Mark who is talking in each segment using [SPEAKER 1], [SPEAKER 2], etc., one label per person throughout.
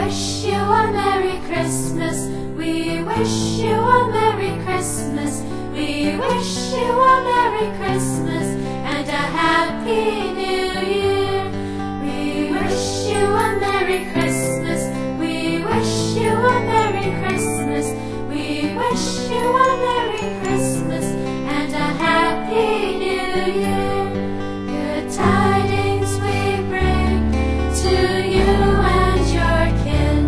[SPEAKER 1] wish you a Merry Christmas. We wish you a Merry Christmas. We wish you a Merry Christmas and a Happy New Year. We wish you a Merry Christmas. We wish you a Merry Christmas. We wish you a Merry Christmas and a Happy New Year. Good tidings we bring to you and your kin.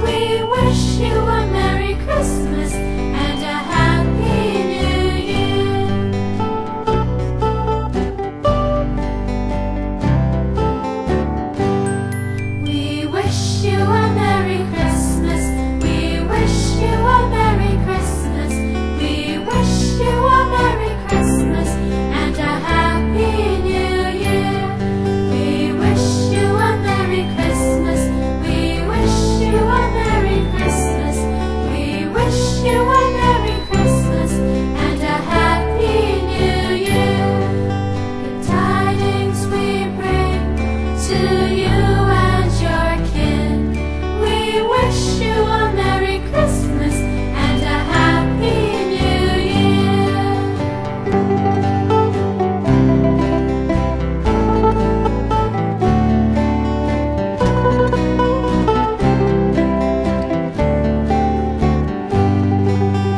[SPEAKER 1] We wish you a Merry Christmas and a Happy New Year. We wish you a